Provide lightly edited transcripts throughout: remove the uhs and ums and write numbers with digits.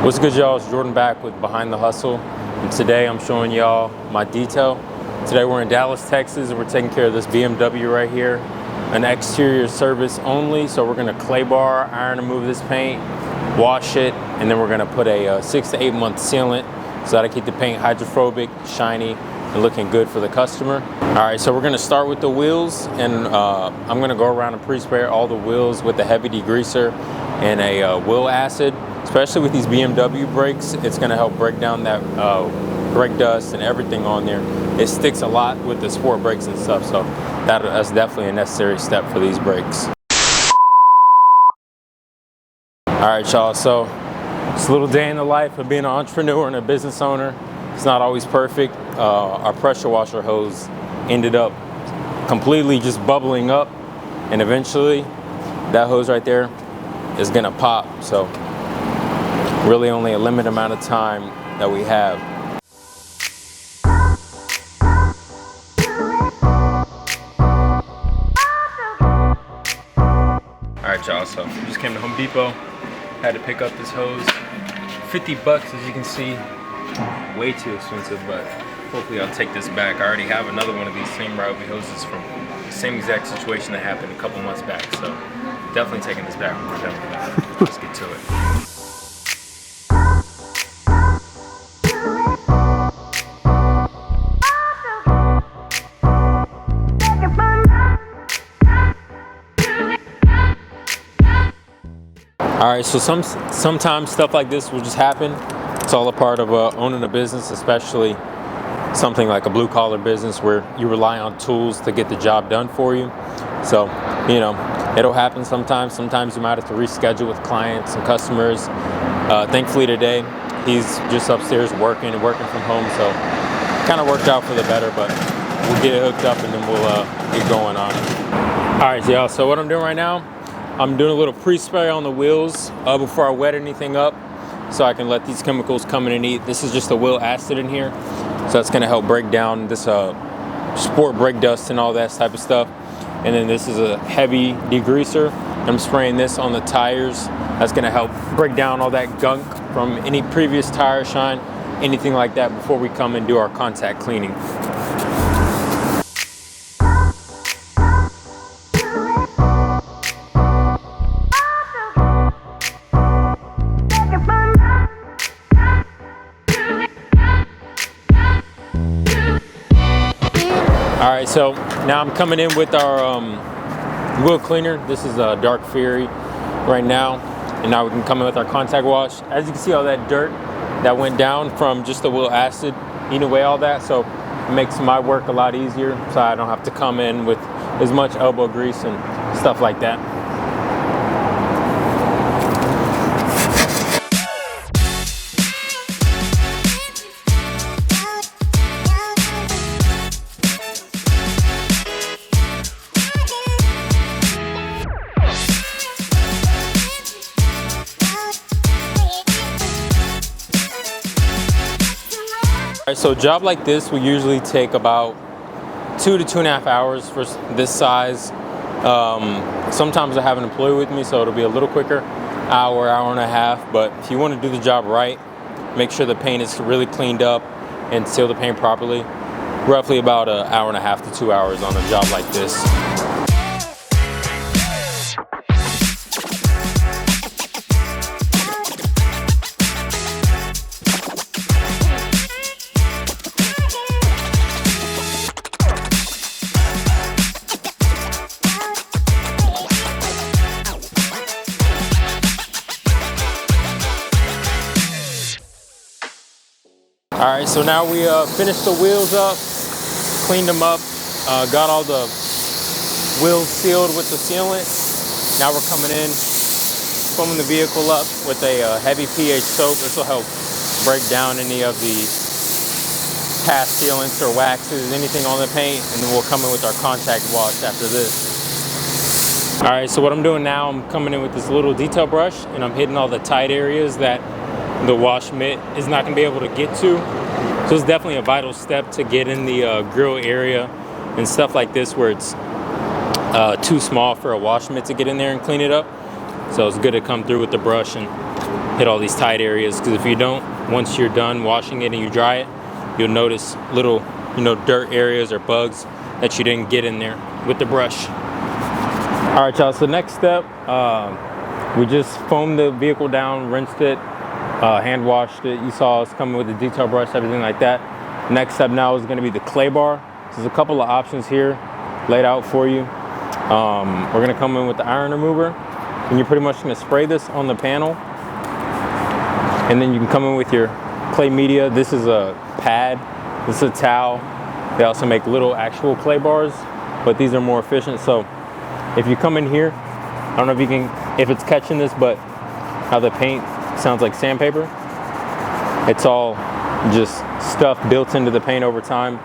What's good, y'all? It's Jordan back with Behind the Hustle, and today I'm showing y'all my detail. Today we're in Dallas, Texas, and we're taking care of this BMW right here. An exterior service only, so we're gonna clay bar, iron and remove this paint, wash it, and then we're gonna put a 6 to 8 month sealant so that'll keep the paint hydrophobic, shiny, and looking good for the customer. All right, so we're gonna start with the wheels, and I'm gonna go around and pre-spray all the wheels with a heavy degreaser and a wheel acid. Especially with these BMW brakes, it's gonna help break down that brake dust and everything on there. It sticks a lot with the sport brakes and stuff, so that's definitely a necessary step for these brakes. All right, y'all, so it's a little day in the life of being an entrepreneur and a business owner. It's not always perfect. Our pressure washer hose ended up completely just bubbling up, and eventually that hose right there is gonna pop. So really only a limited amount of time that we have. All right, y'all, so we just came to Home Depot, had to pick up this hose. 50 bucks, as you can see, way too expensive, but hopefully I'll take this back. I already have another one of these same Ryobi hoses from the same exact situation that happened a couple months back, so definitely taking this back when we're done with that. Let's get to it. All right, so sometimes stuff like this will just happen. It's all a part of owning a business, especially something like a blue collar business where you rely on tools to get the job done for you. So, you know, it'll happen sometimes. Sometimes you might have to reschedule with clients and customers. Thankfully today, he's just upstairs working from home, so kind of worked out for the better, but we'll get it hooked up and then we'll get going on it. All right, y'all, so what I'm doing right now, I'm doing a little pre-spray on the wheels before I wet anything up so I can let these chemicals come in and eat. This is just a wheel acid in here, so that's gonna help break down this sport brake dust and all that type of stuff. And then this is a heavy degreaser. I'm spraying this on the tires. That's gonna help break down all that gunk from any previous tire shine, anything like that before we come and do our contact cleaning. All right, so now I'm coming in with our wheel cleaner. This is a Dark Fury right now. And now we can come in with our contact wash. As you can see, all that dirt that went down from just the wheel acid, eating away all that. So it makes my work a lot easier, so I don't have to come in with as much elbow grease and stuff like that. All right, so a job like this will usually take about 2 to 2.5 hours for this size. Sometimes I have an employee with me, so it'll be a little quicker, hour and a half. But if you want to do the job right, make sure the paint is really cleaned up and seal the paint properly. Roughly about an hour and a half to 2 hours on a job like this. All right, so now we finished the wheels up, cleaned them up, got all the wheels sealed with the sealant. Now we're coming in, foaming the vehicle up with a heavy pH soap. This will help break down any of the past sealants or waxes, anything on the paint, and then we'll come in with our contact wash after this. All right, so what I'm doing now, I'm coming in with this little detail brush and I'm hitting all the tight areas that the wash mitt is not gonna be able to get to. So it's definitely a vital step to get in the grill area and stuff like this where it's too small for a wash mitt to get in there and clean it up. So it's good to come through with the brush and hit all these tight areas, because if you don't, once you're done washing it and you dry it, you'll notice little, dirt areas or bugs that you didn't get in there with the brush. All right, y'all, so next step, we just foamed the vehicle down, rinsed it, hand washed it. You saw us coming with the detail brush, everything like that. Next step now is gonna be the clay bar. So there's a couple of options here laid out for you. We're gonna come in with the iron remover, and you're pretty much gonna spray this on the panel. And then you can come in with your clay media. This is a pad, this is a towel. They also make little actual clay bars, but these are more efficient. So if you come in here, I don't know if it's catching this, but how the paint sounds like sandpaper. It's all just stuff built into the paint over time.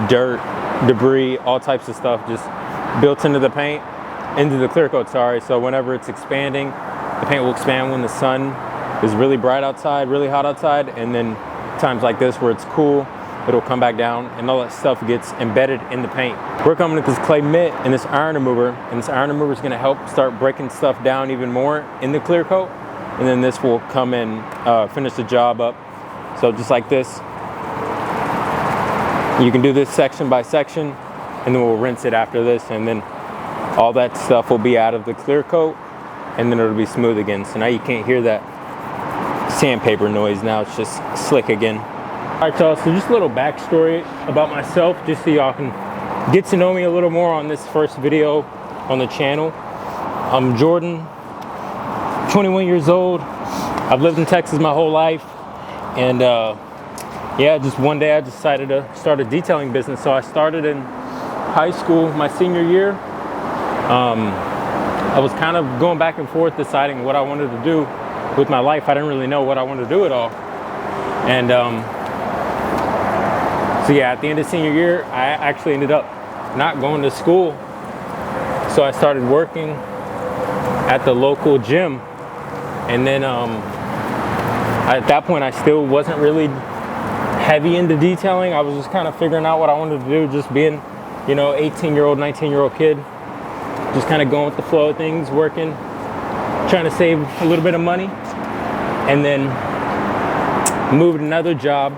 Dirt, debris, all types of stuff just built into the paint, into the clear coat, sorry. So whenever it's expanding, the paint will expand when the sun is really bright outside, really hot outside, and then times like this where it's cool, it'll come back down and all that stuff gets embedded in the paint. We're coming with this clay mitt and this iron remover, and this iron remover is gonna help start breaking stuff down even more in the clear coat, and then this will come and finish the job up. So just like this, you can do this section by section, and then we'll rinse it after this, and then all that stuff will be out of the clear coat, and then it'll be smooth again. So now you can't hear that sandpaper noise. Now it's just slick again. All right, y'all, so just a little backstory about myself, just so y'all can get to know me a little more on this first video on the channel. I'm Jordan, 21 years old. I've lived in Texas my whole life, and yeah, just one day I decided to start a detailing business. So I started in high school, my senior year. I was kind of going back and forth deciding what I wanted to do with my life. I didn't really know what I wanted to do at all. And so yeah, at the end of senior year, I actually ended up not going to school. So I started working at the local gym. And then at that point, I still wasn't really heavy into detailing. I was just kind of figuring out what I wanted to do, just being, 18-year-old, 19-year-old kid. Just kind of going with the flow of things, working, trying to save a little bit of money. And then moved another job.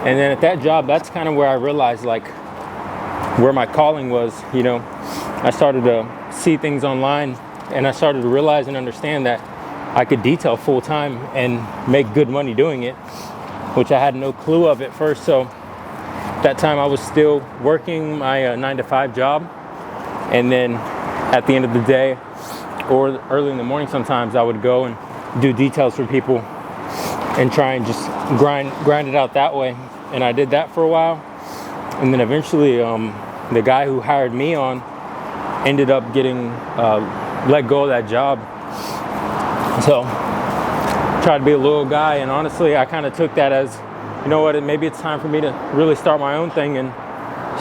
And then at that job, that's kind of where I realized where my calling was. I started to see things online, and I started to realize and understand that I could detail full time and make good money doing it, which I had no clue of at first. So at that time I was still working my 9-to-5 job, and then at the end of the day or early in the morning sometimes I would go and do details for people and try and just grind it out that way. And I did that for a while, and then eventually the guy who hired me on ended up getting let go of that job. So tried to be a loyal guy, and honestly I kind of took that as, maybe it's time for me to really start my own thing and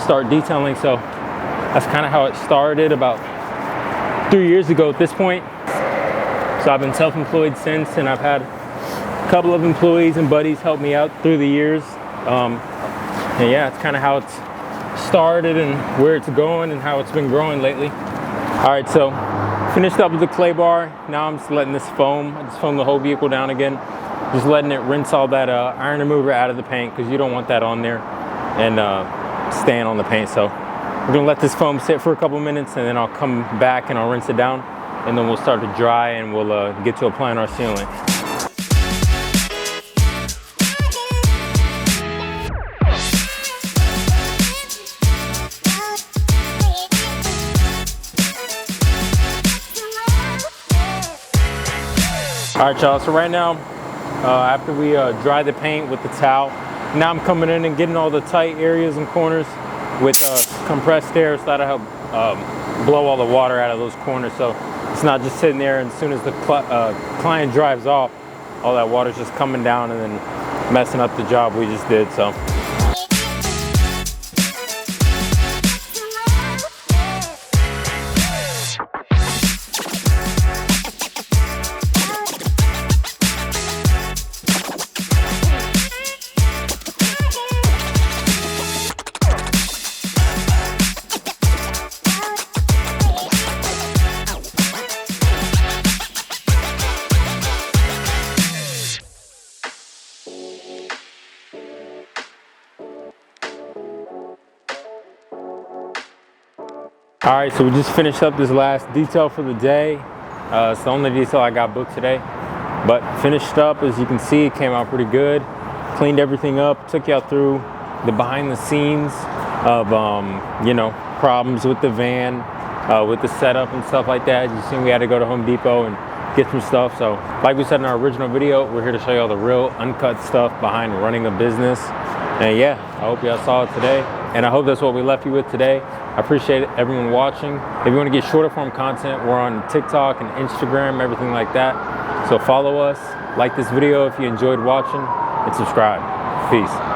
start detailing. So that's kind of how it started about 3 years ago at this point. So I've been self-employed since, and I've had a couple of employees and buddies help me out through the years. And yeah, it's kind of how it's started and where it's going and how it's been growing lately. All right, so finished up with the clay bar. Now I'm just letting this foam. I just foamed the whole vehicle down again. Just letting it rinse all that iron remover out of the paint, because you don't want that on there and staying on the paint. So we're gonna let this foam sit for a couple minutes, and then I'll come back and I'll rinse it down, and then we'll start to dry, and we'll get to applying our sealant. All right, y'all, so right now, after we dry the paint with the towel, now I'm coming in and getting all the tight areas and corners with compressed air, so that'll help blow all the water out of those corners. So it's not just sitting there, and as soon as the client drives off, all that water's just coming down and then messing up the job we just did. So. All right, so we just finished up this last detail for the day. It's the only detail I got booked today, but finished up. As you can see, it came out pretty good. Cleaned everything up, took y'all through the behind the scenes of problems with the van, with the setup and stuff like that. You seen we had to go to Home Depot and get some stuff. So like we said in our original video, we're here to show you all the real uncut stuff behind running a business. And yeah, I hope y'all saw it today, and I hope that's what we left you with today. I appreciate everyone watching. If you want to get shorter form content, we're on TikTok and Instagram, everything like that. So follow us, like this video if you enjoyed watching, and subscribe. Peace.